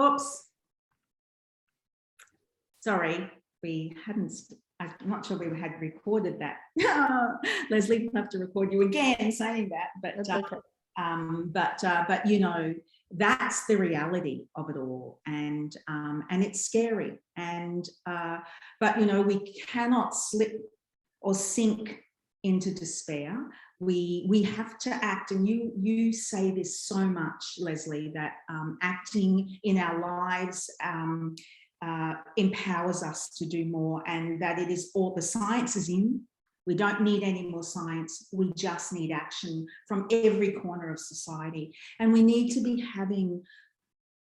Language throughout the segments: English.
Oops. Sorry, we hadn't, I'm not sure we had recorded that. Lesley, we'll have to record you again saying that, but you know, that's the reality of it all, and it's scary, and but you know, we cannot slip or sink into despair. We have to act, and you say this so much, Lesley, that acting in our lives empowers us to do more, and that it is all, the science is in. We don't need any more science. We just need action from every corner of society. And we need to be having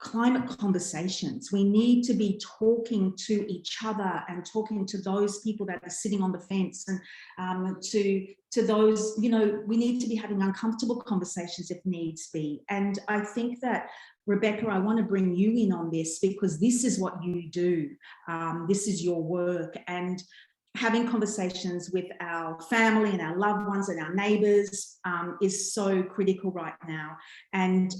climate conversations. We need to be talking to each other and talking to those people that are sitting on the fence, and to those, you know, we need to be having uncomfortable conversations if needs be. And I think that, Rebecca, I want to bring you in on this, because this is what you do. This is your work, and having conversations with our family and our loved ones and our neighbours is so critical right now. And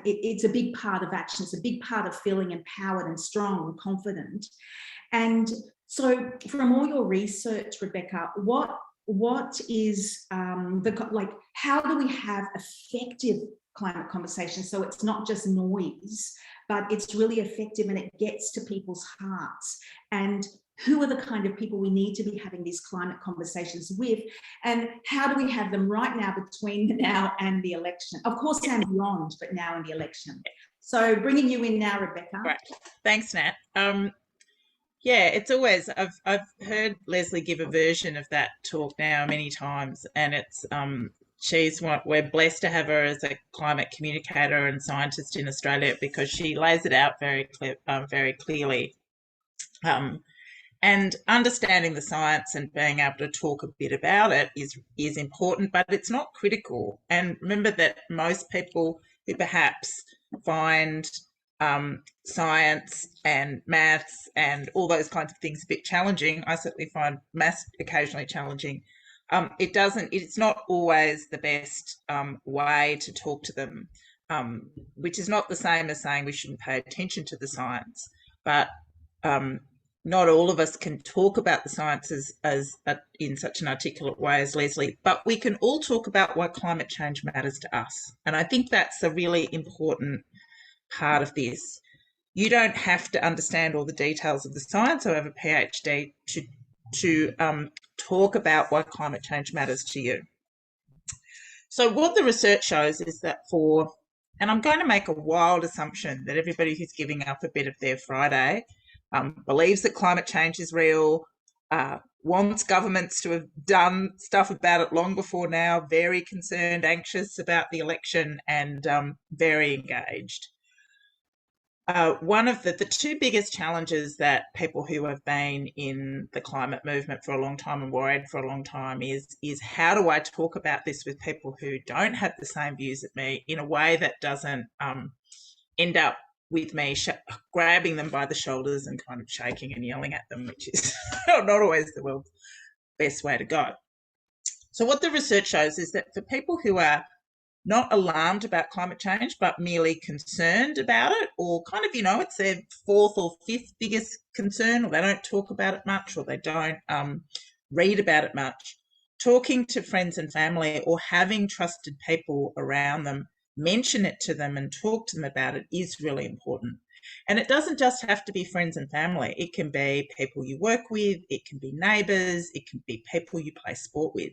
it's a big part of action. It's a big part of feeling empowered and strong and confident. And so, from all your research, Rebecca, what is how do we have effective climate conversations, so it's not just noise, but it's really effective and it gets to people's hearts? And who are the kind of people we need to be having these climate conversations with, and how do we have them right now between now and the election? Of course, and beyond, but now and the election. So bringing you in now, Rebecca. Right. Thanks, Nat. Yeah, it's always, I've heard Lesley give a version of that talk now many times, and it's we're blessed to have her as a climate communicator and scientist in Australia, because she lays it out very clearly. And understanding the science and being able to talk a bit about it is important, but it's not critical. And remember that most people who perhaps find science and maths and all those kinds of things a bit challenging, I certainly find maths occasionally challenging, it's not always the best way to talk to them, which is not the same as saying we shouldn't pay attention to the science. But not all of us can talk about the science in such an articulate way as Lesley, but we can all talk about why climate change matters to us. And I think that's a really important part of this. You don't have to understand all the details of the science or have a PhD to talk about why climate change matters to you. So what the research shows is that and I'm going to make a wild assumption that everybody who's giving up a bit of their Friday believes that climate change is real, wants governments to have done stuff about it long before now, very concerned, anxious about the election, and very engaged. One of the two biggest challenges that people who have been in the climate movement for a long time and worried for a long time is how do I talk about this with people who don't have the same views as me in a way that doesn't end up with me grabbing them by the shoulders and kind of shaking and yelling at them, which is not always the world's best way to go. So what the research shows is that for people who are not alarmed about climate change, but merely concerned about it, or kind of, it's their fourth or fifth biggest concern, or they don't talk about it much, or they don't read about it much, talking to friends and family or having trusted people around them mention it to them and talk to them about it is really important. And it doesn't just have to be friends and family. It can be people you work with, it can be neighbours, it can be people you play sport with.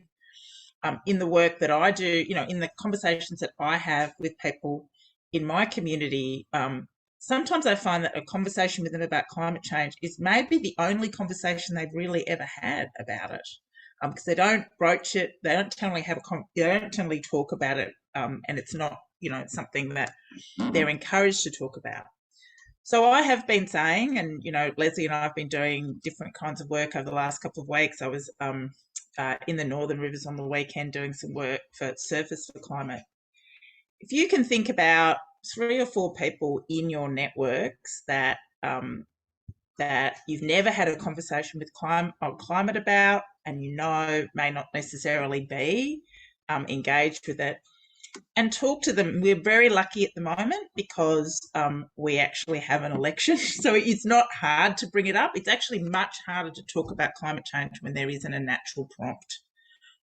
In the work that I do, in the conversations that I have with people in my community, sometimes I find that a conversation with them about climate change is maybe the only conversation they've really ever had about it, because they don't broach it, they don't generally talk about it, and it's not, it's something that they're encouraged to talk about. So I have been saying, and Lesley and I have been doing different kinds of work over the last couple of weeks. I was in the Northern Rivers on the weekend doing some work for Surface for Climate. If you can think about 3 or 4 people in your networks that you've never had a conversation with climate about, and may not necessarily be engaged with it, and talk to them. We're very lucky at the moment because we actually have an election. So it's not hard to bring it up. It's actually much harder to talk about climate change when there isn't a natural prompt,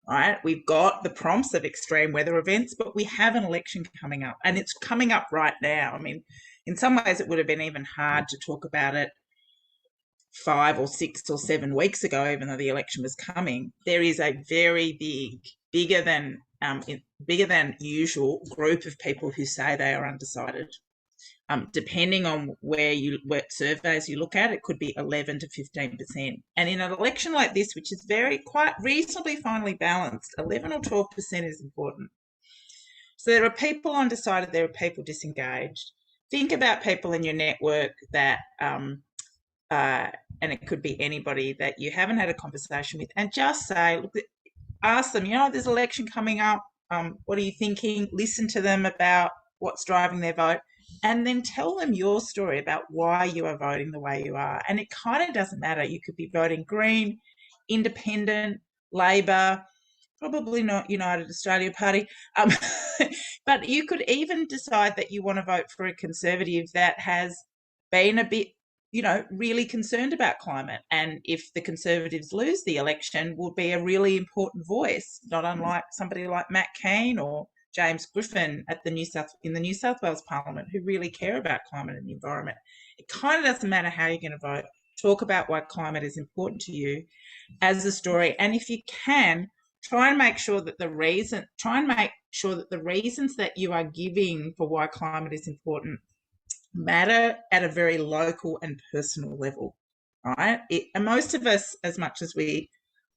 right? We've got the prompts of extreme weather events, but we have an election coming up, and it's coming up right now. I mean, in some ways it would have been even hard to talk about it 5 or 6 or 7 weeks ago, even though the election was coming. There is a very bigger than usual group of people who say they are undecided. Depending on what surveys you look at, it could be 11 to 15%. And in an election like this, which is quite reasonably finely balanced, 11 or 12% is important. So there are people undecided, there are people disengaged. Think about people in your network that, and it could be anybody that you haven't had a conversation with, and just say, look, ask them, there's an election coming up. What are you thinking? Listen to them about what's driving their vote, and then tell them your story about why you are voting the way you are. And it kind of doesn't matter. You could be voting Green, Independent, Labor, probably not United Australia Party, but you could even decide that you want to vote for a Conservative that has been a bit, really concerned about climate. And if the Conservatives lose the election, will be a really important voice, not unlike somebody like Matt Keane or James Griffin in the New South Wales Parliament, who really care about climate and the environment. It kind of doesn't matter how you're going to vote. Talk about why climate is important to you as a story. And if you can, try and make sure that the reasons that you are giving for why climate is important matter at a very local and personal level, right? And most of us, as much as we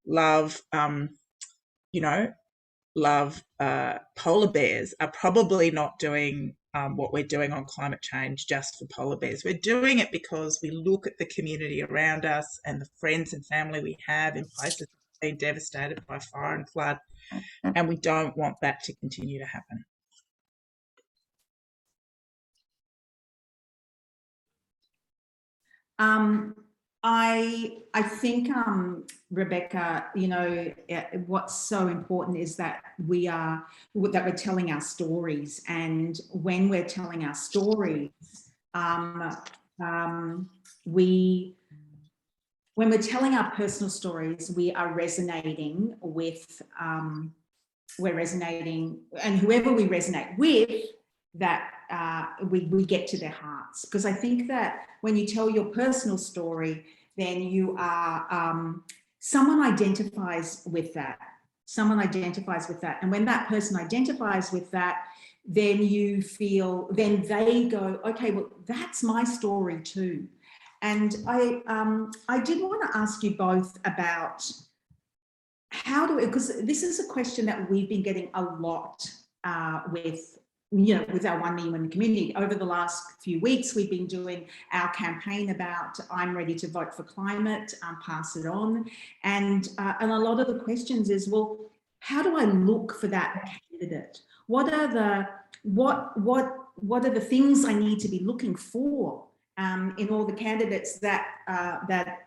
love, polar bears, are probably not doing what we're doing on climate change just for polar bears. We're doing it because we look at the community around us and the friends and family we have in places that have been devastated by fire and flood, and we don't want that to continue to happen. I think, Rebecca, what's so important is that we're telling our stories, and when we're telling our stories, when we're telling our personal stories, we are resonating with, and whoever we resonate with, that we get to their hearts. Because I think that when you tell your personal story, then you are, someone identifies with that. And when that person identifies with that, then they go, okay, well, that's my story too. And I did want to ask you both about because this is a question that we've been getting a lot with our 1 Million Women community. Over the last few weeks, we've been doing our campaign about I'm ready to vote for climate, pass it on. And a lot of the questions is, well, how do I look for that candidate? What are the things I need to be looking for in all the candidates that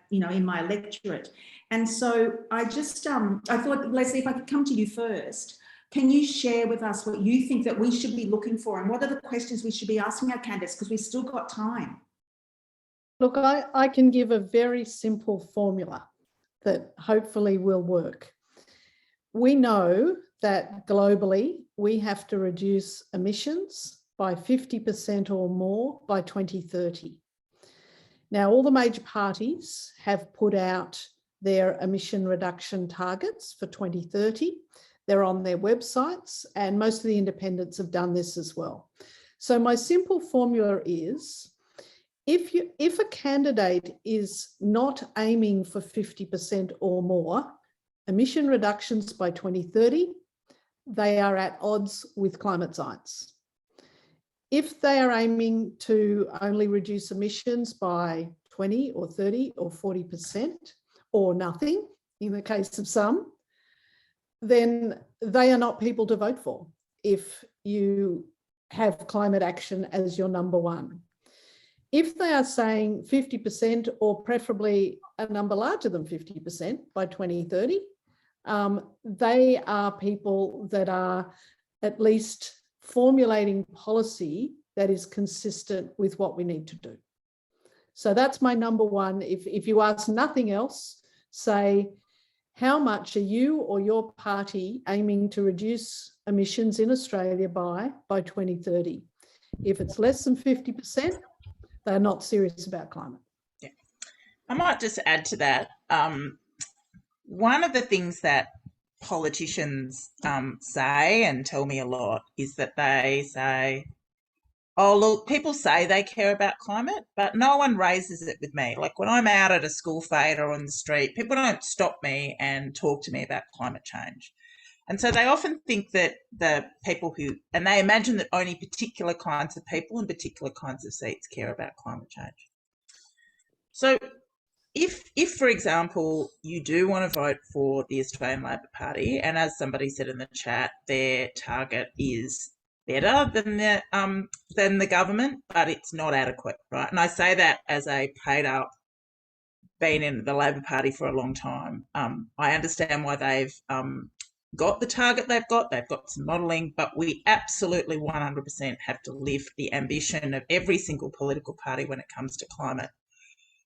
in my electorate? And so I just I thought, Lesley, if I could come to you first. Can you share with us what you think that we should be looking for, and what are the questions we should be asking our candidates, because we've still got time? Look, I can give a very simple formula that hopefully will work. We know that globally we have to reduce emissions by 50% or more by 2030. Now, all the major parties have put out their emission reduction targets for 2030. They're on their websites, and most of the independents have done this as well. So my simple formula is, if a candidate is not aiming for 50% or more emission reductions by 2030, they are at odds with climate science. If they are aiming to only reduce emissions by 20 or 30 or 40% or nothing, in the case of some, then they are not people to vote for if you have climate action as your number one. If they are saying 50% or preferably a number larger than 50% by 2030, they are people that are at least formulating policy that is consistent with what we need to do. So that's my number one. If you ask nothing else, say, how much are you or your party aiming to reduce emissions in Australia by 2030? If it's less than 50%, they're not serious about climate. Yeah. I might just add to that. One of the things that politicians say and tell me a lot is that they say, oh, look, people say they care about climate, but no one raises it with me. Like when I'm out at a school fete or on the street, people don't stop me and talk to me about climate change. And so they often think that the people and they imagine that only particular kinds of people and particular kinds of seats care about climate change. So if, for example, you do want to vote for the Australian Labor Party, and as somebody said in the chat, their target is better than the government, but it's not adequate, right? And I say that as a paid up, been in the Labor Party for a long time. I understand why they've got the target they've got some modelling, but we absolutely 100% have to lift the ambition of every single political party when it comes to climate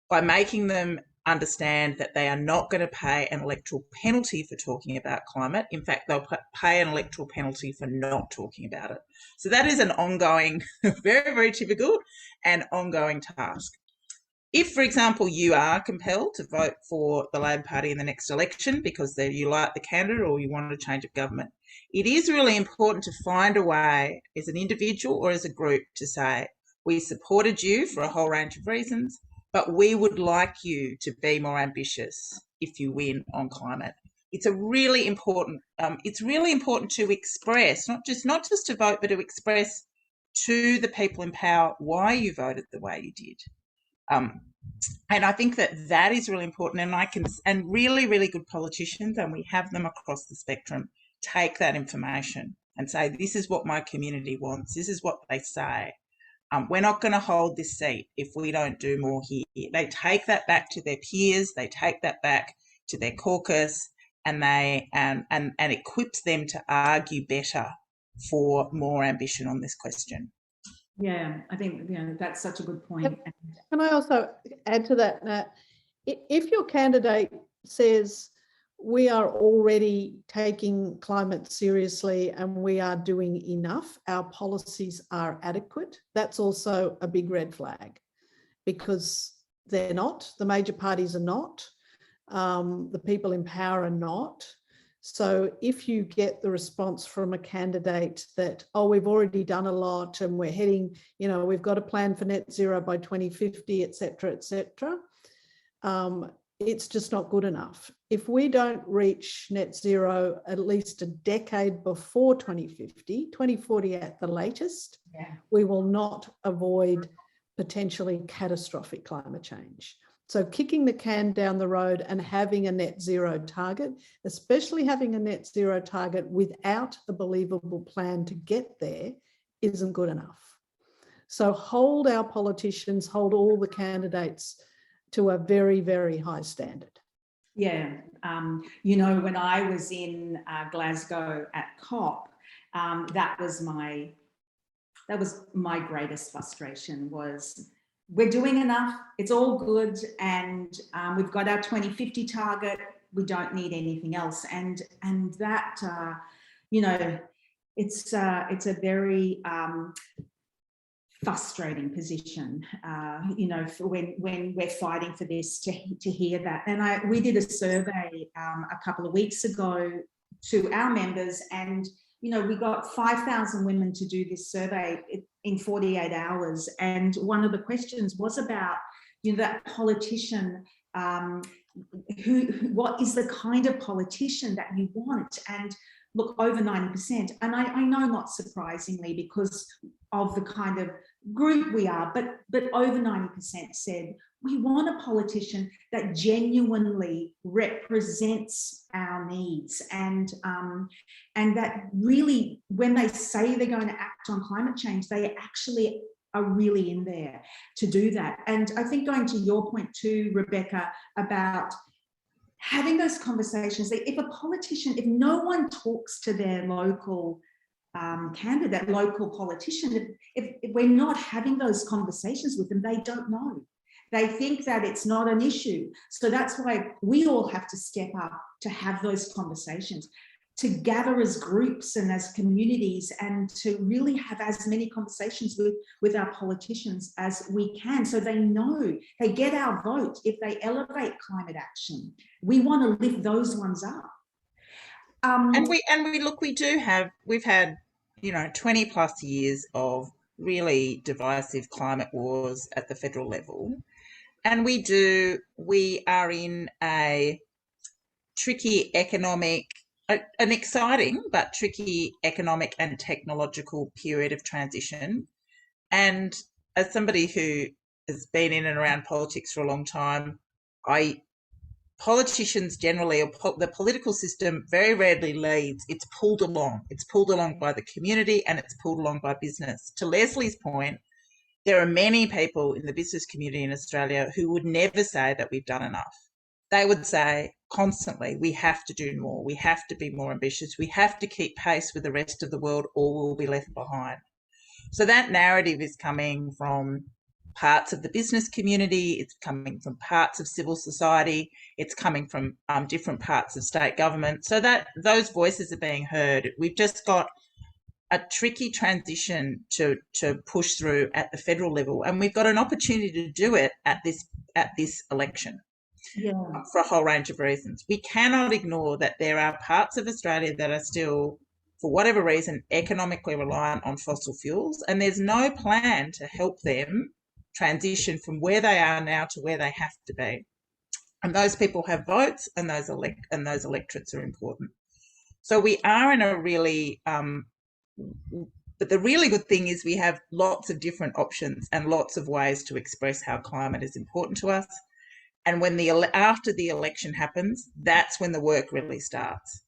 by making them understand that they are not going to pay an electoral penalty for talking about climate. In fact, they'll pay an electoral penalty for not talking about it. So that is an ongoing, very, very typical and ongoing task. If, for example, you are compelled to vote for the Labor Party in the next election because you like the candidate or you want a change of government, it is really important to find a way as an individual or as a group to say, we supported you for a whole range of reasons, but we would like you to be more ambitious if you win on climate. It's a really important. It's really important to express, not just to vote, but to express to the people in power why you voted the way you did. And I think that is really important. And really, really good politicians, and we have them across the spectrum, take that information and say, this is what my community wants. This is what they say. We're not going to hold this seat if we don't do more here. They take that back to their peers. They take that back to their caucus, and they and equips them to argue better for more ambition on this question. Yeah, I think that's such a good point. Can I also add to that, Nat? If your candidate says we are already taking climate seriously and we are doing enough, our policies are adequate, that's also a big red flag, because they're not. The major parties are not. The people in power are not. So if you get the response from a candidate that, oh, we've already done a lot and we're heading, we've got a plan for net zero by 2050, et cetera, it's just not good enough. If we don't reach net zero at least a decade before 2050, 2040 at the latest, we will not avoid potentially catastrophic climate change. So kicking the can down the road and having a net zero target, especially having a net zero target without a believable plan to get there, isn't good enough. So hold our politicians, hold all the candidates to a very, very high standard. Yeah, when I was in Glasgow at COP, that was my greatest frustration was, we're doing enough, it's all good, and we've got our 2050 target, we don't need anything else. And that, it's a very frustrating position, for when we're fighting for this, to hear that. And we did a survey a couple of weeks ago to our members, and we got 5,000 women to do this survey in 48 hours. And one of the questions was about, that politician, what is the kind of politician that you want? And look, over 90%. And I know, not surprisingly, because of the kind of group we are, but over 90% said, we want a politician that genuinely represents our needs, and that really, when they say they're going to act on climate change, they actually are really in there to do that. And I think, going to your point too, Rebecca, about having those conversations, if a politician, if no one talks to their local candidate, that local politician, if we're not having those conversations with them, they don't know. They think that it's not an issue. So that's why we all have to step up to have those conversations, to gather as groups and as communities, and to really have as many conversations with our politicians as we can, so they know, they get our vote. If they elevate climate action, we want to lift those ones up. And we look, we've had, 20 plus years of really divisive climate wars at the federal level. And we are in a tricky an exciting but tricky economic and technological period of transition. And as somebody who has been in and around politics for a long time, politicians generally, or the political system, very rarely leads. It's pulled along. It's pulled along by the community, and it's pulled along by business. To Lesley's point, there are many people in the business community in Australia who would never say that we've done enough. They would say constantly, we have to do more. We have to be more ambitious. We have to keep pace with the rest of the world, or we'll be left behind. So that narrative is coming from parts of the business community. It's coming from parts of civil society. It's coming from different parts of state government. So that those voices are being heard. We've just got a tricky transition to push through at the federal level, and we've got an opportunity to do it at this election. Yeah. For a whole range of reasons. We cannot ignore that there are parts of Australia that are still, for whatever reason, economically reliant on fossil fuels, and there's no plan to help them transition from where they are now to where they have to be. And those people have votes, and those electorates are important. So we are in a really but the really good thing is we have lots of different options and lots of ways to express how climate is important to us. And when after the election happens, that's when the work really starts.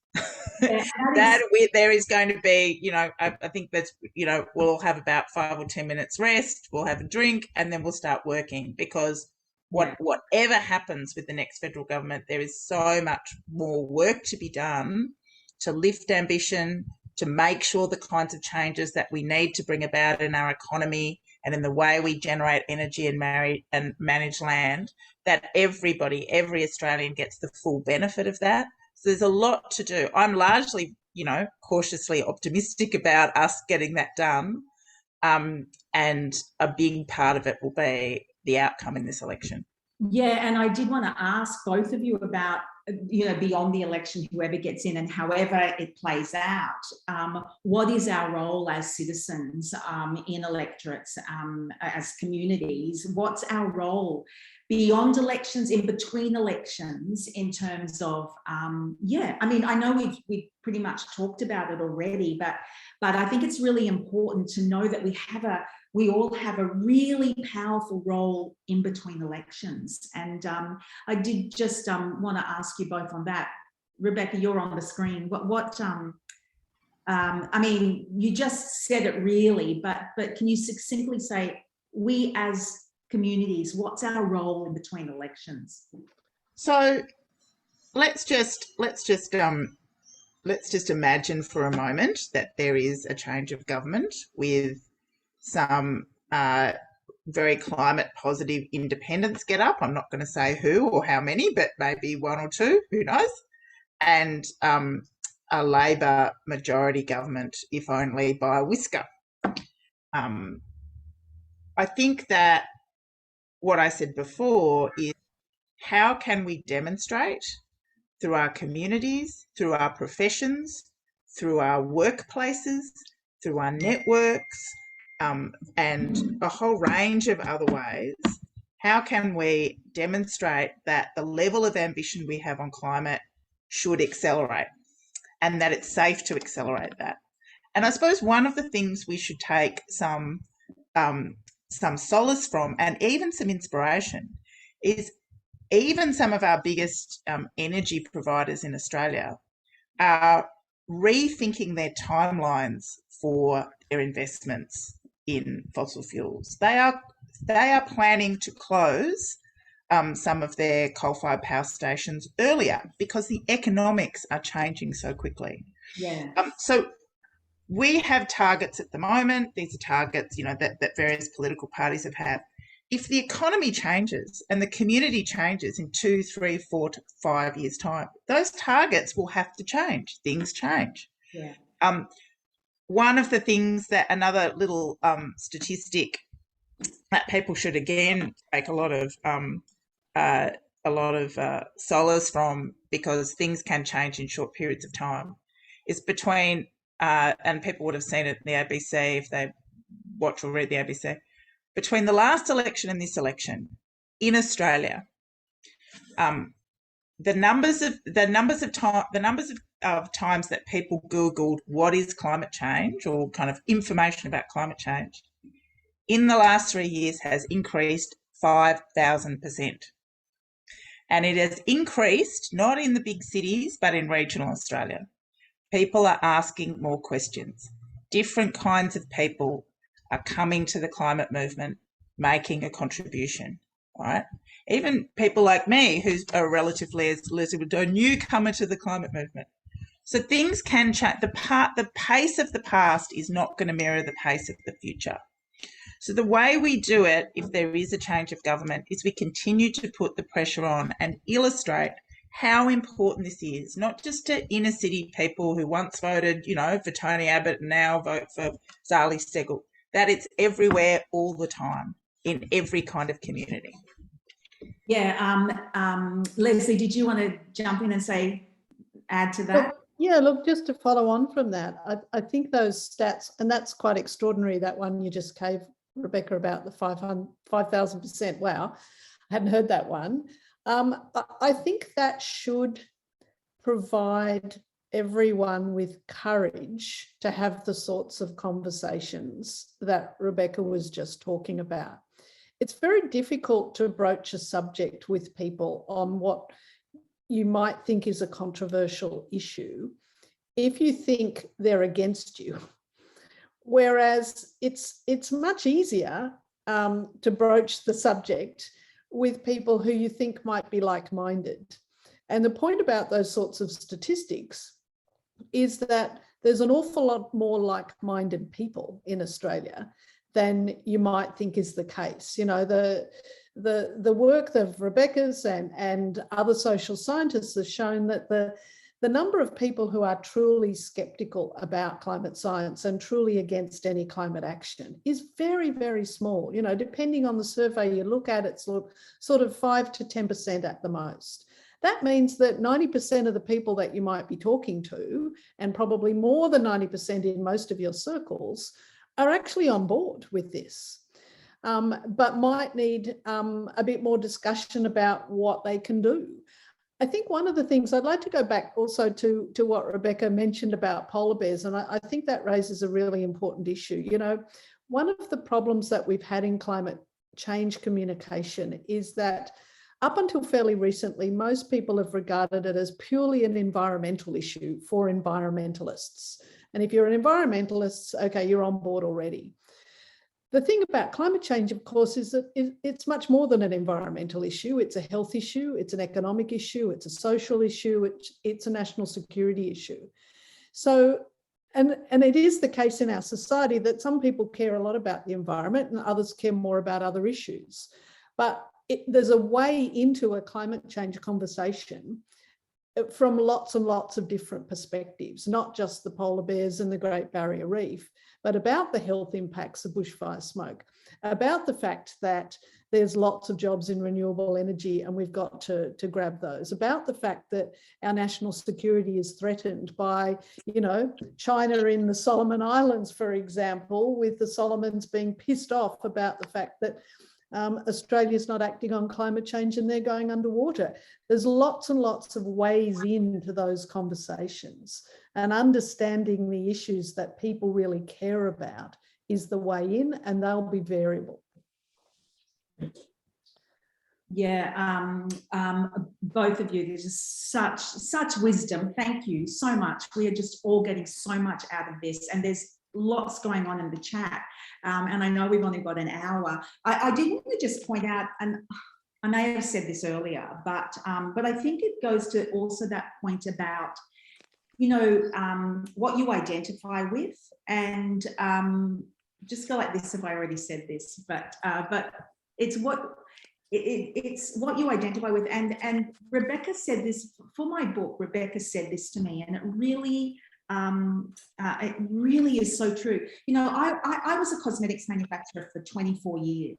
Yeah, there is going to be, I think that's, we'll have about 5 or 10 minutes rest, we'll have a drink, and then we'll start working, because whatever happens with the next federal government, there is so much more work to be done to lift ambition, to make sure the kinds of changes that we need to bring about in our economy and in the way we generate energy and manage land, that every Australian gets the full benefit of that. So there's a lot to do. I'm largely, cautiously optimistic about us getting that done. And a big part of it will be the outcome in this election. Yeah, and I did want to ask both of you about, beyond the election, whoever gets in and however it plays out, what is our role as citizens in electorates, as communities? What's our role beyond elections, in between elections, in terms of, I know we've pretty much talked about it already, but I think it's really important to know that we all have a really powerful role in between elections. And I did just want to ask you both on that. Rebecca, you're on the screen. You just said it really, but can you succinctly say, we as communities, what's our role in between elections? So let's just imagine for a moment that there is a change of government with some very climate positive independents get up. I'm not going to say who or how many, but maybe 1 or 2, who knows? And a Labor majority government, if only by a whisker. I think that what I said before is, how can we demonstrate through our communities, through our professions, through our workplaces, through our networks, and a whole range of other ways, how can we demonstrate that the level of ambition we have on climate should accelerate, and that it's safe to accelerate that? And I suppose one of the things we should take some solace from, and even some inspiration, is even some of our biggest energy providers in Australia are rethinking their timelines for their investments in fossil fuels. They are planning to close some of their coal-fired power stations earlier, because the economics are changing so quickly. Yeah. So we have targets at the moment. These are targets, you know, that various political parties have had. If the economy changes and the community changes in 2, 3, 4 to 5 years' time, those targets will have to change. Things change. Yeah. One of the things that another little statistic that people should again take a lot of solace from, because things can change in short periods of time, is between and people would have seen it in the ABC if they watch or read the ABC. Between the last election and this election in Australia, the numbers of times that people Googled what is climate change or kind of information about climate change in the last 3 years has increased 5,000%. And it has increased not in the big cities, but in regional Australia. People are asking more questions. Different kinds of people are coming to the climate movement, making a contribution, right? Even people like me, who's a relatively, as Lesley would do, a newcomer to the climate movement. So things can change. The pace of the past is not going to mirror the pace of the future. So the way we do it, if there is a change of government, is we continue to put the pressure on and illustrate how important this is, not just to inner city people who once voted, you know, for Tony Abbott and now vote for Zali Steggall, that it's everywhere all the time in every kind of community. Yeah, Lesley, did you want to jump in and add to that? Look, yeah, look, just to follow on from that, I think those stats, and that's quite extraordinary, that one you just gave, Rebecca, about the 5,000%. Wow, I hadn't heard that one. I think that should provide everyone with courage to have the sorts of conversations that Rebecca was just talking about. It's very difficult to broach a subject with people on what you might think is a controversial issue if you think they're against you. Whereas it's much easier to broach the subject with people who you think might be like-minded. And the point about those sorts of statistics is that there's an awful lot more like-minded people in Australia than you might think is the case. You know, the work of Rebecca's and other social scientists has shown that the number of people who are truly skeptical about climate science and truly against any climate action is very, very small. You know, depending on the survey you look at, it's sort of 5 to 10% at the most. That means that 90% of the people that you might be talking to, and probably more than 90% in most of your circles, are actually on board with this, but might need a bit more discussion about what they can do. I think one of the things, I'd like to go back also to what Rebecca mentioned about polar bears, and I think that raises a really important issue. You know, one of the problems that we've had in climate change communication is that up until fairly recently, most people have regarded it as purely an environmental issue for environmentalists. And if you're an environmentalist, okay, you're on board already. The thing about climate change, of course, is that it's much more than an environmental issue. It's a health issue, it's an economic issue, it's a social issue, it's a national security issue. So, and it is the case in our society that some people care a lot about the environment and others care more about other issues. But there's a way into a climate change conversation from lots and lots of different perspectives, not just the polar bears and the Great Barrier Reef, but about the health impacts of bushfire smoke, about the fact that there's lots of jobs in renewable energy and we've got to grab those, about the fact that our national security is threatened by, you know, China in the Solomon Islands, for example, with the Solomons being pissed off about the fact that Australia's not acting on climate change and they're going underwater. There's lots and lots of ways into those conversations, and understanding the issues that people really care about is the way in, and they'll be variable. Yeah, both of you, there's just such wisdom. Thank you so much. We are just all getting so much out of this, and there's lots going on in the chat. And I know we've only got an hour. I did want to just point out, and I may have said this earlier, but I think it goes to also that point about, what you identify with, and just go like this if I already said this, but it's what it's what you identify with. And Rebecca said this for my book. Rebecca said this to me, and it really is so true. I was a cosmetics manufacturer for 24 years,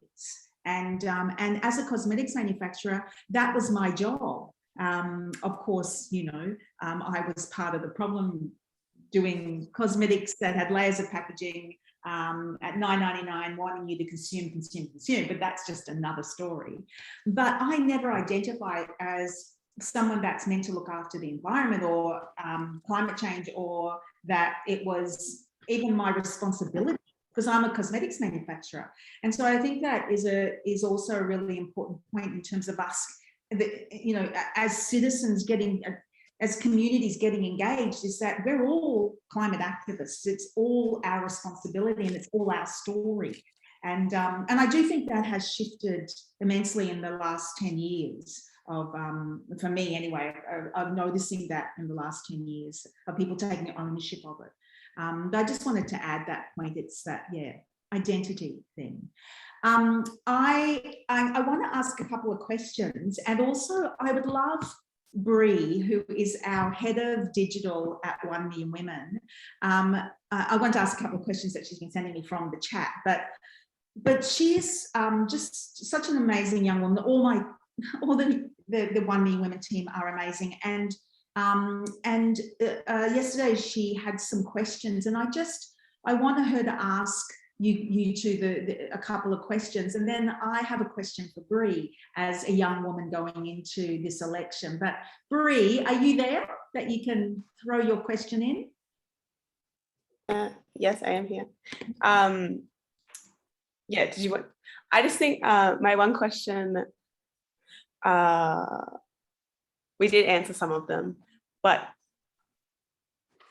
and as a cosmetics manufacturer, that was my job. Of course, I was part of the problem doing cosmetics that had layers of packaging at $9.99, wanting you to consume, but that's just another story. But I never identify as someone that's meant to look after the environment or climate change, or that it was even my responsibility, because I'm a cosmetics manufacturer. And so I think that is also a really important point in terms of us, as citizens as communities getting engaged, is that we're all climate activists. It's all our responsibility, and it's all our story. And I do think that has shifted immensely in the last 10 years for me anyway. I'm noticing that in the last 10 years of people taking ownership of it. But I just wanted to add that point. It's that, identity thing. I want to ask a couple of questions, and also I would love Bree, who is our head of digital at 1 Million Women. I want to ask a couple of questions that she's been sending me from the chat, but she's just such an amazing young woman. All the 1 Million Women team are amazing, and yesterday she had some questions, and I wanted her to ask you two a couple of questions, and then I have a question for Bree as a young woman going into this election. But Bree, are you there that you can throw your question in? Yes, I am here. Did you want? I just think my one question, we did answer some of them, but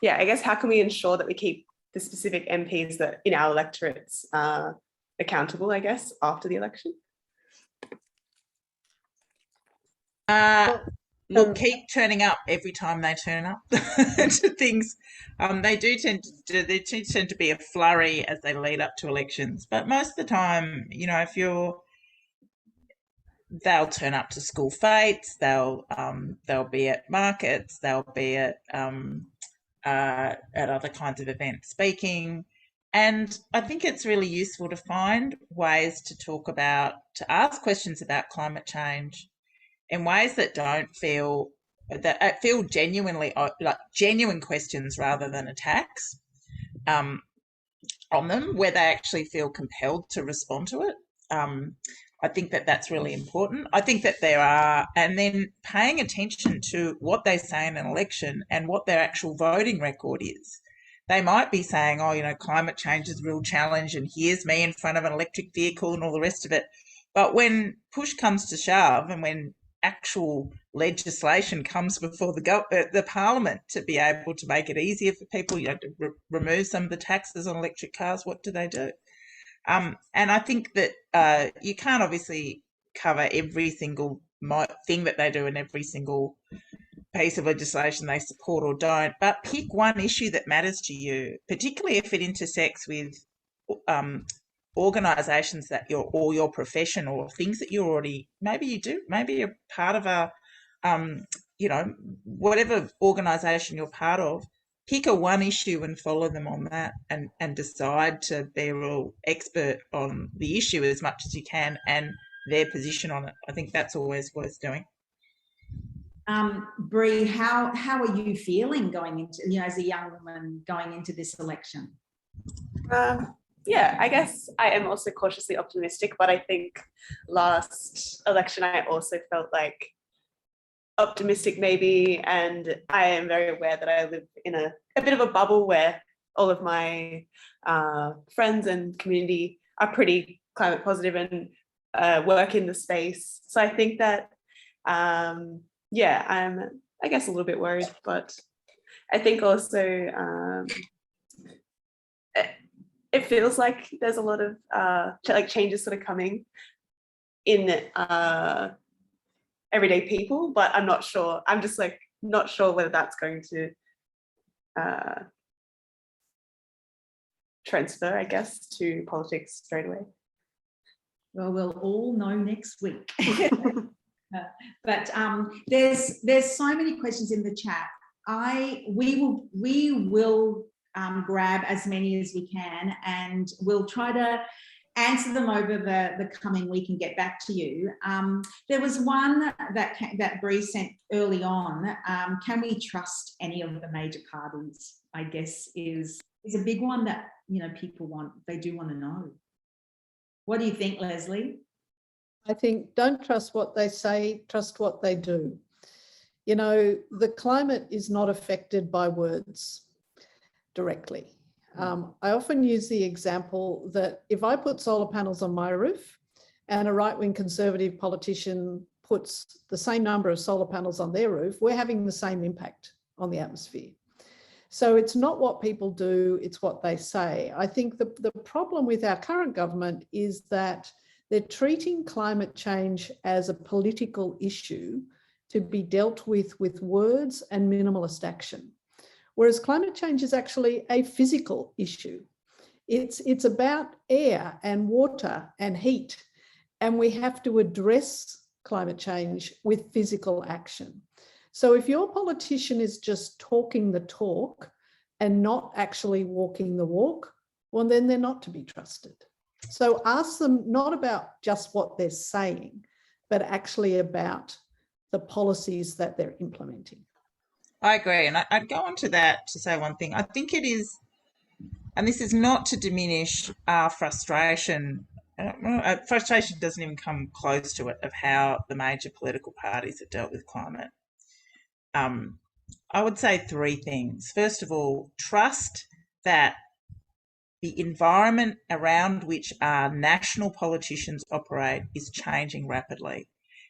I guess how can we ensure that we keep the specific MPs that in our electorates accountable, I guess, after the election? Look, keep turning up every time they turn up to things. They do tend to be a flurry as they lead up to elections, but most of the time, they'll turn up to school fetes, they'll be at markets, they'll be at other kinds of events speaking. And I think it's really useful to find ways to ask questions about climate change in ways that feel genuinely like genuine questions rather than attacks on them, where they actually feel compelled to respond to it. I think that's really important. I think that and then paying attention to what they say in an election and what their actual voting record is. They might be saying, climate change is a real challenge, and here's me in front of an electric vehicle and all the rest of it. But when push comes to shove, and when actual legislation comes before the Parliament to be able to make it easier for people, to remove some of the taxes on electric cars, what do they do? And I think that you can't obviously cover every single thing that they do in every single piece of legislation they support or don't, but pick one issue that matters to you, particularly if it intersects with organisations that your profession, or things that you already, maybe you're part of a, whatever organisation you're part of. Pick one issue and follow them on that, and decide to be a real expert on the issue as much as you can and their position on it. I think that's always worth doing. Bree, how are you feeling going into, as a young woman going into this election? I guess I am also cautiously optimistic, but I think last election I also felt like optimistic maybe, and I am very aware that I live in a bit of a bubble where all of my friends and community are pretty climate positive and work in the space. So I think that I'm I guess a little bit worried, but I think also it feels like there's a lot of changes sort of coming in everyday people, but I'm not sure. I'm just not sure whether that's going to transfer, I guess, to politics straight away? Well, we'll all know next week. But there's so many questions in the chat. We will grab as many as we can, and we'll try to answer them over the coming week and get back to you. There was one that Bree sent early on. Can we trust any of the major parties? I guess is a big one that, you know, people they do want to know. What do you think, Lesley? I think don't trust what they say, trust what they do. You know, the climate is not affected by words directly. I often use the example that if I put solar panels on my roof and a right-wing conservative politician puts the same number of solar panels on their roof, we're having the same impact on the atmosphere. So it's not what people do, it's what they say. I think the problem with our current government is that they're treating climate change as a political issue to be dealt with words and minimalist action. Whereas climate change is actually a physical issue. It's about air and water and heat, and we have to address climate change with physical action. So if your politician is just talking the talk and not actually walking the walk, well, then they're not to be trusted. So ask them not about just what they're saying, but actually about the policies that they're implementing. I agree. And I'd go on to that to say one thing. I think it is, and this is not to diminish our frustration. Frustration doesn't even come close to it of how the major political parties have dealt with climate. I would say three things. First of all, trust that the environment around which our national politicians operate is changing rapidly.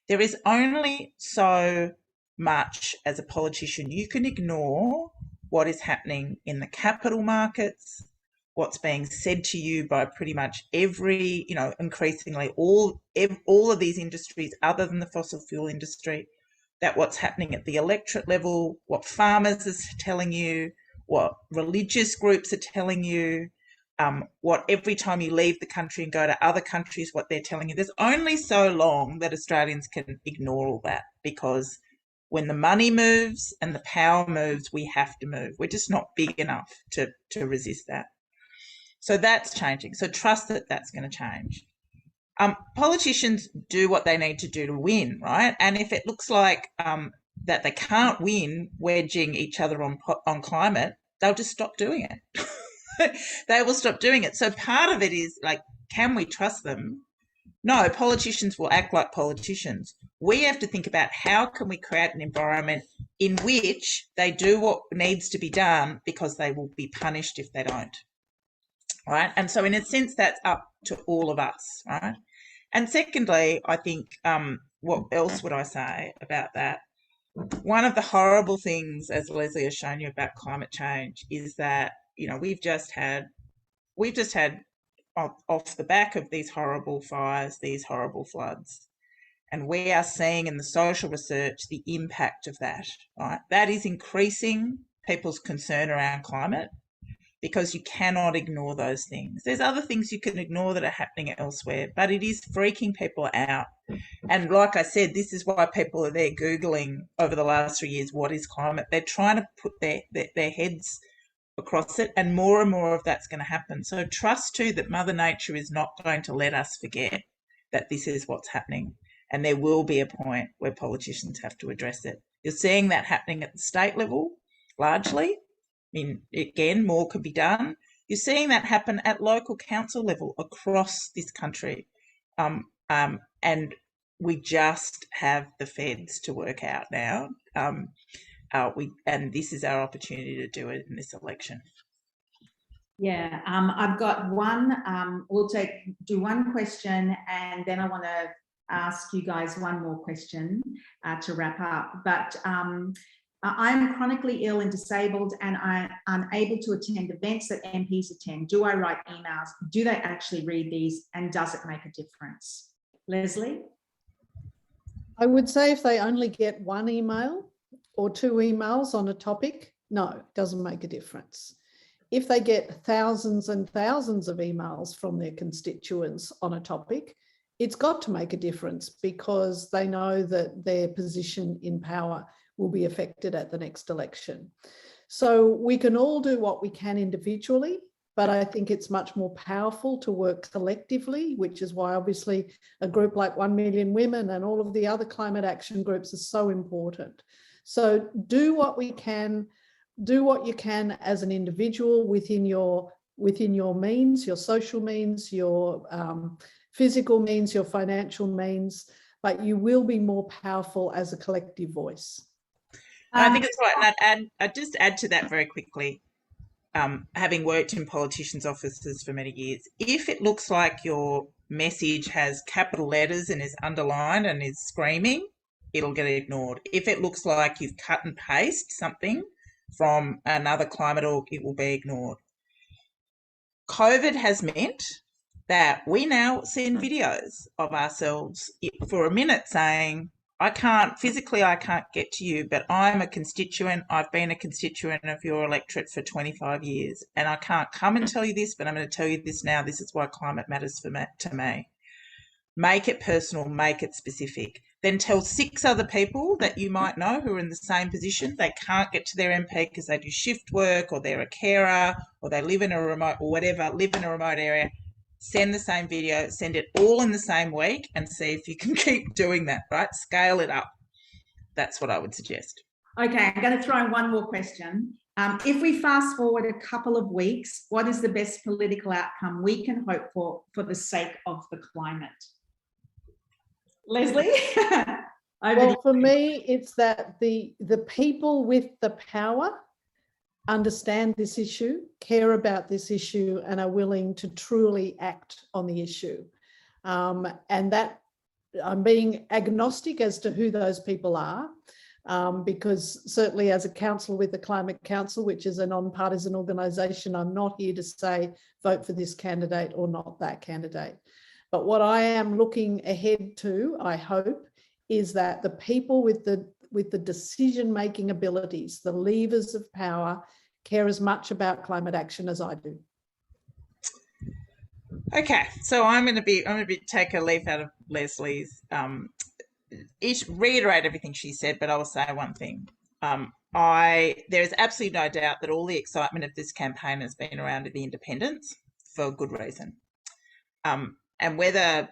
There is only so much as a politician you can ignore what is happening in the capital markets, what's being said to you by pretty much every, increasingly all of these industries other than the fossil fuel industry, that what's happening at the electorate level, what farmers are telling you, what religious groups are telling you, what every time you leave the country and go to other countries, what they're telling you. There's only so long that Australians can ignore all that, because when the money moves and the power moves, we have to move. We're just not big enough to resist that. So that's changing. So trust that that's going to change. Politicians do what they need to do to win, right? And if it looks like that they can't win wedging each other on climate, they'll just stop doing it. They will stop doing it. So part of it is like, can we trust them? No, politicians will act like politicians. We have to think about how can we create an environment in which they do what needs to be done, because they will be punished if they don't, right? And so in a sense, that's up to all of us, right? And secondly, I think, what else would I say about that? One of the horrible things, as Lesley has shown you, about climate change is that, we've just had off the back of these horrible fires, these horrible floods, and we are seeing in the social research the impact of that, right? That is increasing people's concern around climate, because you cannot ignore those things. There's other things you can ignore that are happening elsewhere, but it is freaking people out. And like I said, this is why people are there Googling over the last 3 years, what is climate? They're trying to put their heads across it, and more of that's going to happen. So trust too that Mother Nature is not going to let us forget that this is what's happening, and there will be a point where politicians have to address it. You're seeing that happening at the state level largely. I mean, again, more could be done. You're seeing that happen at local council level across this country, and we just have the feds to work out now. And this is our opportunity to do it in this election. Yeah, I've got one. We'll do one question, and then I want to ask you guys one more question to wrap up. But I'm chronically ill and disabled, and I'm unable to attend events that MPs attend. Do I write emails? Do they actually read these? And does it make a difference? Lesley? I would say if they only get one email or two emails on a topic, No, it doesn't make a difference. If they get thousands and thousands of emails from their constituents on a topic, it's got to make a difference because they know that their position in power will be affected at the next election. So we can all do what we can individually, but I think it's much more powerful to work collectively, which is why obviously a group like 1 Million Women and all of the other climate action groups are so important. So do what we can, do what you can as an individual within your means, your social means, your physical means, your financial means, but you will be more powerful as a collective voice. I think it's right. And I'd just add to that very quickly, having worked in politicians' offices for many years, if it looks like your message has capital letters and is underlined and is screaming, it'll get ignored. If it looks like you've cut and pasted something from another climate org, it will be ignored. COVID has meant that we now send videos of ourselves for a minute saying, I can't get to you, but I'm a constituent. I've been a constituent of your electorate for 25 years, and I can't come and tell you this, but I'm going to tell you this now. This is why climate matters to me. Make it personal, make it specific. Then tell 6 other people that you might know who are in the same position. They can't get to their MP because they do shift work or they're a carer or they live in a remote or whatever, live in a remote area. Send the same video, send it all in the same week and see if you can keep doing that, right? Scale it up. That's what I would suggest. Okay, I'm going to throw in one more question. If we fast forward a couple of weeks, what is the best political outcome we can hope for the sake of the climate? Lesley? Well, for me, it's that the people with the power understand this issue, care about this issue, and are willing to truly act on the issue. And that I'm being agnostic as to who those people are, because certainly as a councillor with the Climate Council, which is a non-partisan organisation, I'm not here to say vote for this candidate or not that candidate. But what I am looking ahead to, I hope, is that the people with the decision-making abilities, the levers of power, care as much about climate action as I do. Okay, so I'm going to take a leaf out of Lesley's. Reiterate everything she said, but I will say one thing. There is absolutely no doubt that all the excitement of this campaign has been around the independents for good reason. And whether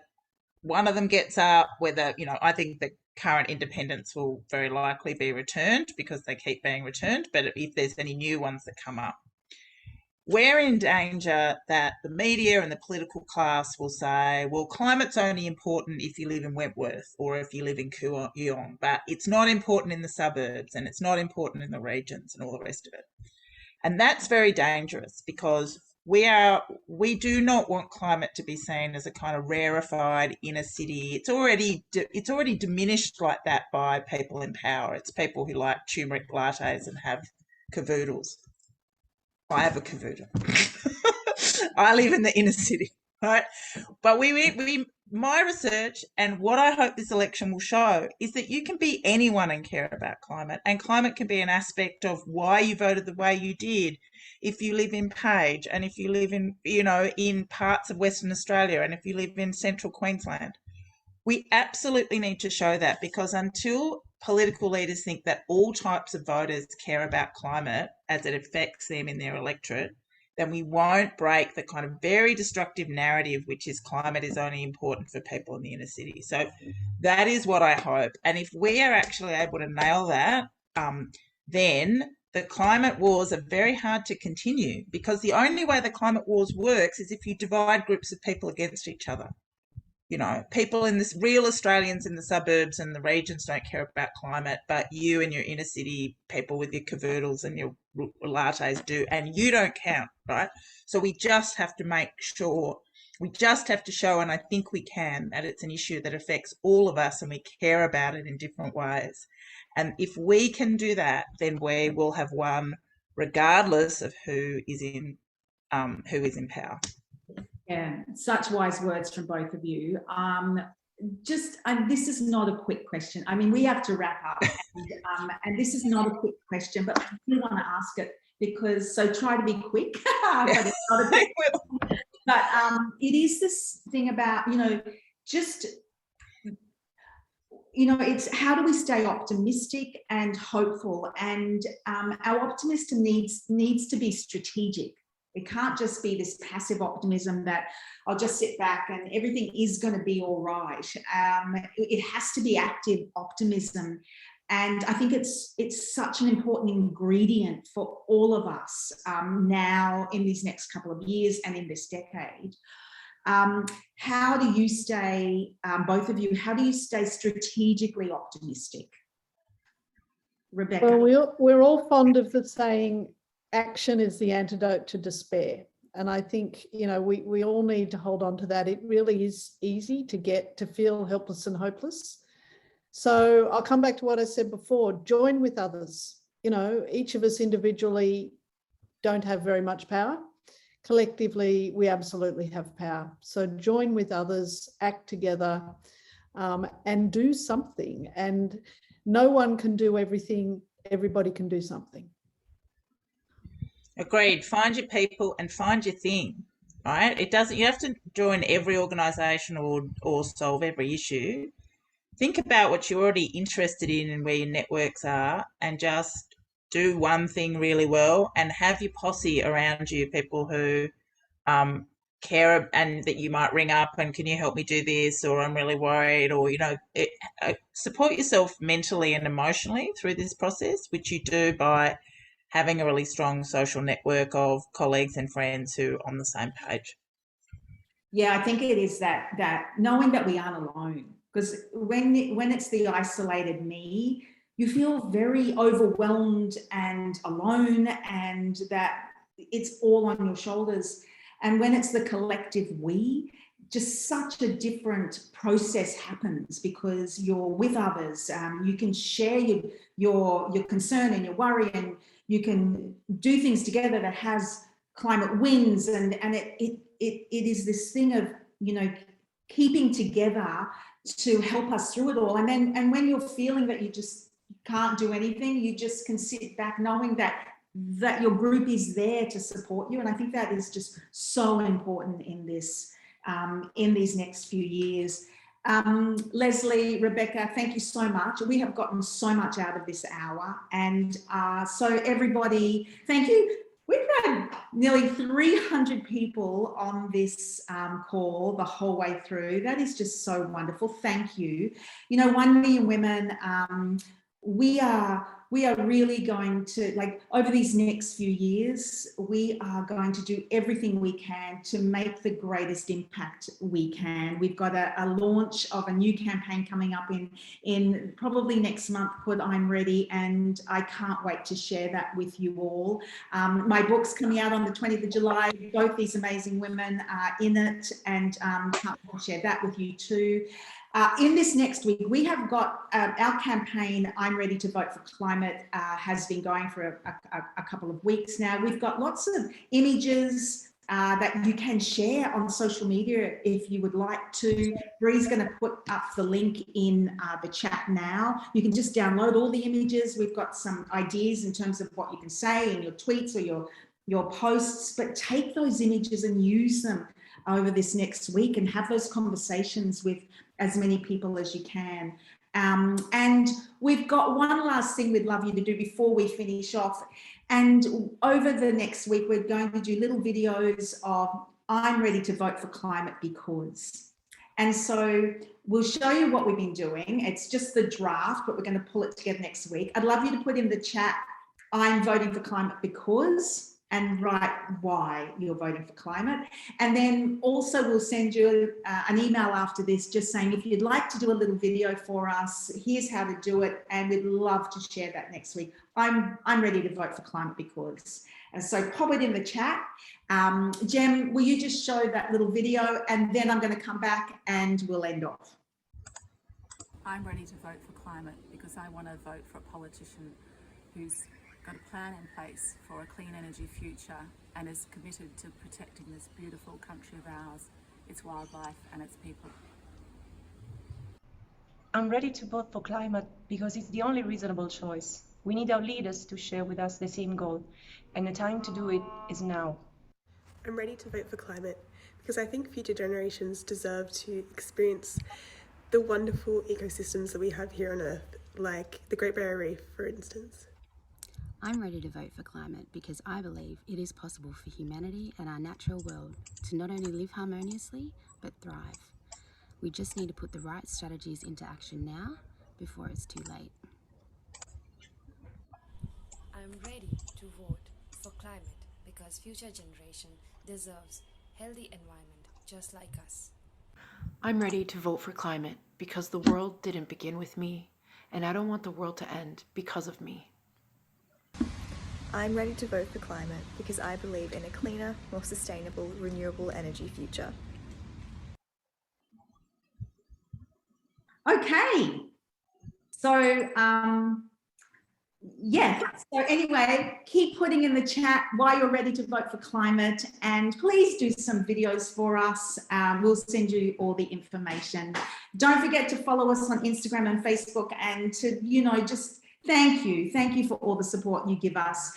one of them gets up, I think the current independents will very likely be returned because they keep being returned, but if there's any new ones that come up, we're in danger that the media and the political class will say, well, climate's only important if you live in Wentworth or if you live in Kooyong, but it's not important in the suburbs and it's not important in the regions and all the rest of it. And that's very dangerous because we do not want climate to be seen as a kind of rarefied inner city. It's already diminished like that by people in power. It's people who like turmeric lattes and have cavoodles. I have a cavoodle. I live in the inner city, right? But my research and what I hope this election will show is that you can be anyone and care about climate, and climate can be an aspect of why you voted the way you did. If you live in Page and if you live in parts of Western Australia and if you live in central Queensland, we absolutely need to show that, because until political leaders think that all types of voters care about climate as it affects them in their electorate, then we won't break the kind of very destructive narrative, which is climate is only important for people in the inner city. So that is what I hope. And if we are actually able to nail that, then the climate wars are very hard to continue, because the only way the climate wars works is if you divide groups of people against each other. People in this, real Australians in the suburbs and the regions don't care about climate, but you and your inner city people with your cavoodles and your lattes do, and you don't count, right? So we just have to make sure, we just have to show, and I think we can, that it's an issue that affects all of us and we care about it in different ways. And if we can do that, then we will have won, regardless of who is in power. Yeah, such wise words from both of you. just, this is not a quick question. I mean, we have to wrap up, and this is not a quick question, but I do want to ask it because, so try to be quick, but it's not a quick question. But it is this thing about, just, it's how do we stay optimistic and hopeful? And our optimism needs to be strategic. It can't just be this passive optimism that I'll just sit back and everything is going to be all right. It has to be active optimism. And I think it's such an important ingredient for all of us now in these next couple of years and in this decade. How do you stay, both of you, how do you stay strategically optimistic? Rebecca? Well, we're all fond of the saying, action is the antidote to despair. And I think, we all need to hold on to that. It really is easy to feel helpless and hopeless. So I'll come back to what I said before, join with others. Each of us individually don't have very much power. Collectively, we absolutely have power. So join with others, act together, and do something. And no one can do everything. Everybody can do something. Agreed. Find your people and find your thing, right? You have to join every organisation or solve every issue. Think about what you're already interested in and where your networks are, and just do one thing really well, and have your posse around you, people who care and that you might ring up and can you help me do this, or I'm really worried, or support yourself mentally and emotionally through this process, which you do by having a really strong social network of colleagues and friends who are on the same page. Yeah, I think it is that knowing that we aren't alone, because when it's the isolated me, you feel very overwhelmed and alone, and that it's all on your shoulders. And when it's the collective we, just such a different process happens because you're with others. You can share your concern and your worry, and you can do things together that has climate wins, and it is this thing of keeping together to help us through it all. And when you're feeling that you just can't do anything, you just can sit back knowing that your group is there to support you. And I think that is just so important in this in these next few years. Lesley, Rebecca, thank you so much. We have gotten so much out of this hour, and so everybody, thank you. We've had nearly 300 people on this call the whole way through. That is just so wonderful. Thank you. 1 Million Women, we are really going to, over these next few years, we are going to do everything we can to make the greatest impact we can. We've got a launch of a new campaign coming up in probably next month called I'm Ready, and I can't wait to share that with you all. My book's coming out on the 20th of July. Both these amazing women are in it, and can't wait to share that with you too. In this next week, we have got our campaign, I'm Ready to Vote for Climate, has been going for a couple of weeks now. We've got lots of images that you can share on social media if you would like to. Bree's going to put up the link in the chat now. You can just download all the images. We've got some ideas in terms of what you can say in your tweets or your posts, but take those images and use them over this next week and have those conversations with as many people as you can. And we've got one last thing we'd love you to do before we finish off. And over the next week, we're going to do little videos of I'm ready to vote for climate because. And so we'll show you what we've been doing. It's just the draft, but we're going to pull it together next week. I'd love you to put in the chat, I'm voting for climate because, and write why you're voting for climate. And then also we'll send you an email after this just saying, if you'd like to do a little video for us, here's how to do it. And we'd love to share that next week. I'm ready to vote for climate because. And so pop it in the chat. Jem, will you just show that little video, and then I'm going to come back and we'll end off. I'm ready to vote for climate because I want to vote for a politician who's got a plan in place for a clean energy future and is committed to protecting this beautiful country of ours, its wildlife and its people. I'm ready to vote for climate because it's the only reasonable choice. We need our leaders to share with us the same goal, and the time to do it is now. I'm ready to vote for climate because I think future generations deserve to experience the wonderful ecosystems that we have here on Earth, like the Great Barrier Reef, for instance. I'm ready to vote for climate because I believe it is possible for humanity and our natural world to not only live harmoniously, but thrive. We just need to put the right strategies into action now before it's too late. I'm ready to vote for climate because future generation deserves healthy environment just like us. I'm ready to vote for climate because the world didn't begin with me, and I don't want the world to end because of me. I'm ready to vote for climate because I believe in a cleaner, more sustainable, renewable energy future. Okay, so so anyway, keep putting in the chat why you're ready to vote for climate, and please do some videos for us. We'll send you all the information. Don't forget to follow us on Instagram and Facebook, and to, just thank you for all the support you give us.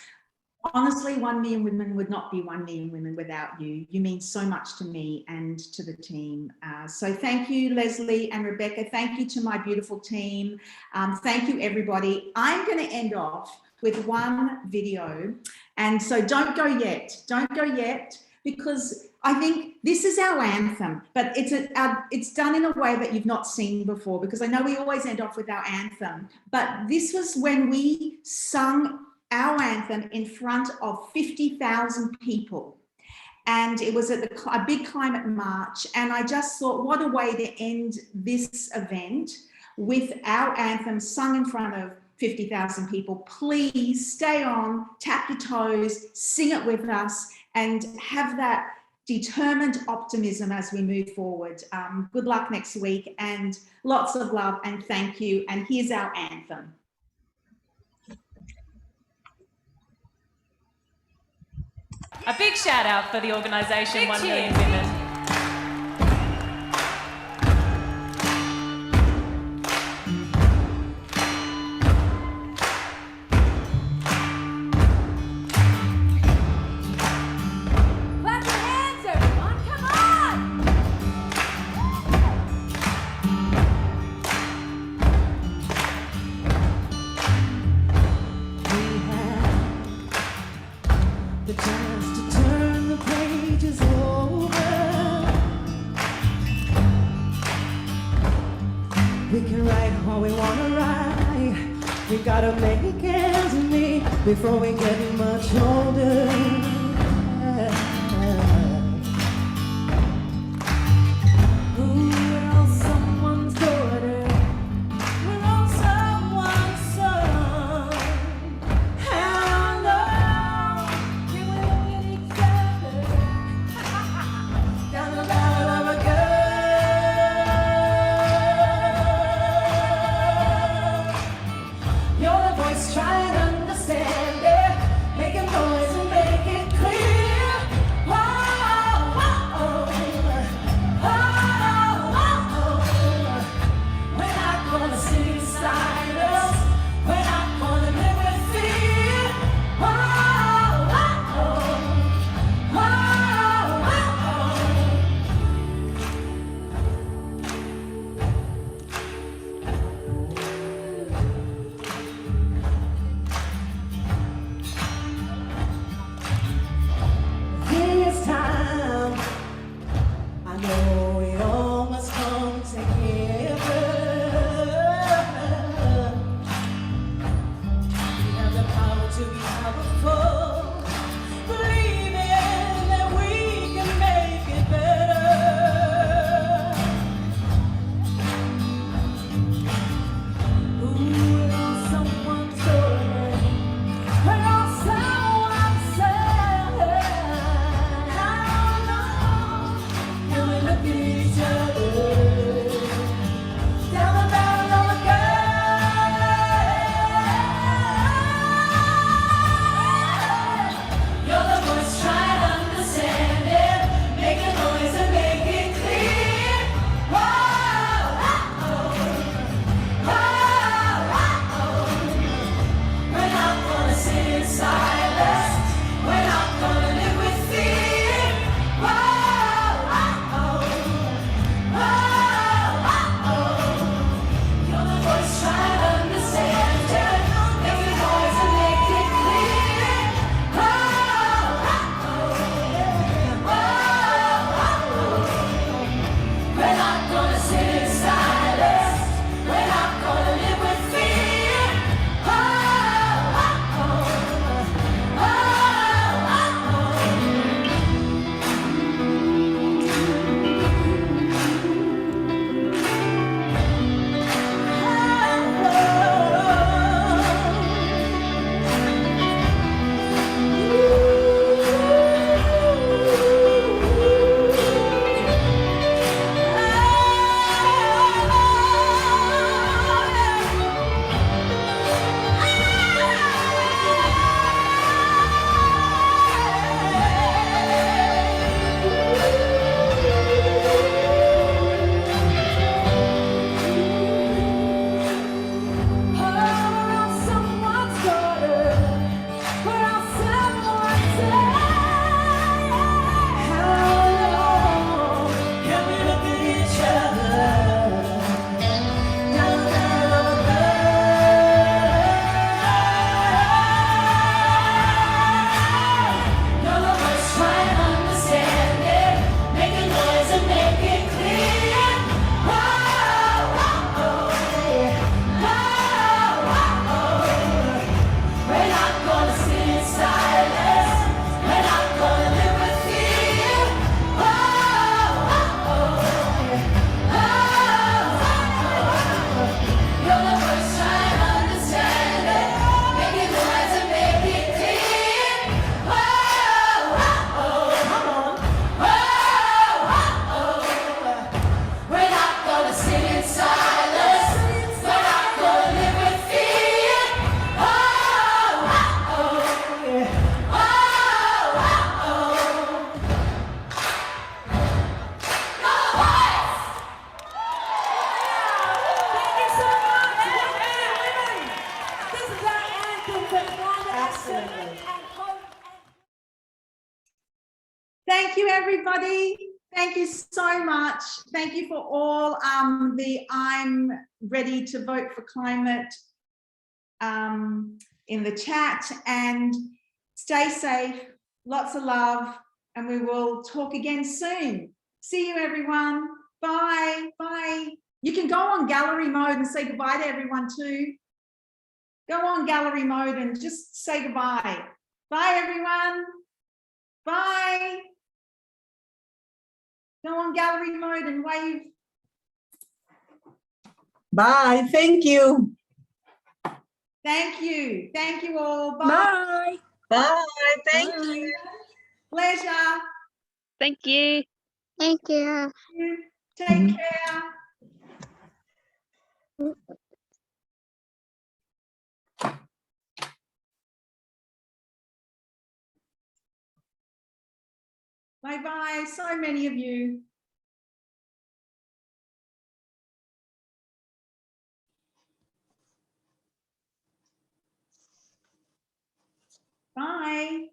Honestly, 1 million women would not be 1 million women without you. You mean so much to me and to the team. So thank you, Lesley and Rebecca. Thank you to my beautiful team. Thank you, everybody. I'm going to end off with one video. And so don't go yet, because I think this is our anthem, but it's done in a way that you've not seen before, because I know we always end off with our anthem, but this was when we sung our anthem in front of 50,000 people. And it was at a big climate march. And I just thought, what a way to end this event with our anthem sung in front of 50,000 people. Please stay on, tap your toes, sing it with us, and have that determined optimism as we move forward. Good luck next week, and lots of love, and thank you. And here's our anthem. A big shout out for the organisation 1 Million Women. Clap your hands, everyone, come on! We had the chance to turn the pages over. We can write what we want to write. We gotta make ends meet before we get much older. Ooh, we're all someone's daughter. We're all someone's son. How long can we look at each other down the barrel of a gun? You're the voice trying to understand it, make a noise and make it everybody. Thank you so much. Thank you for all the I'm ready to vote for climate in the chat, and stay safe. Lots of love, and we will talk again soon. See you, everyone. Bye. Bye. You can go on gallery mode and say goodbye to everyone too. Go on gallery mode and just say goodbye. Bye, everyone. Bye. Go on gallery mode and wave. Bye. Thank you. Thank you. Thank you all. Bye. Bye. Thank you. Pleasure. Thank you. Thank you. Take care. Bye-bye. So many of you. Bye.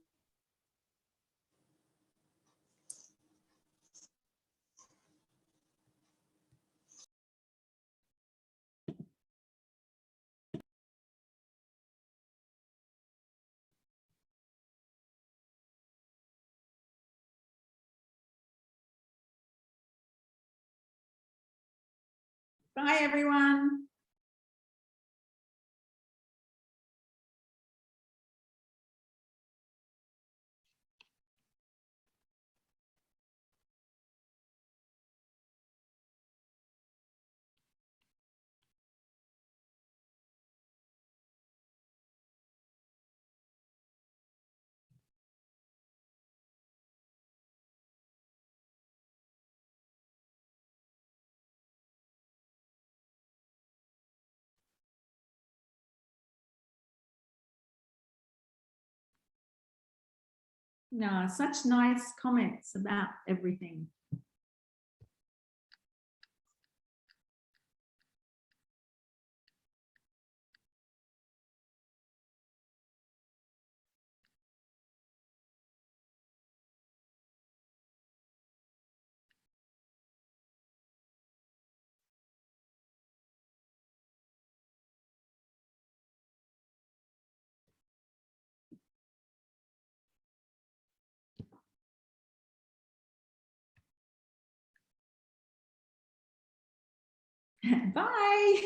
Bye, everyone. No, such nice comments about everything. Bye.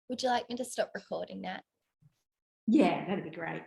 Would you like me to stop recording, Nat? Yeah, that'd be great.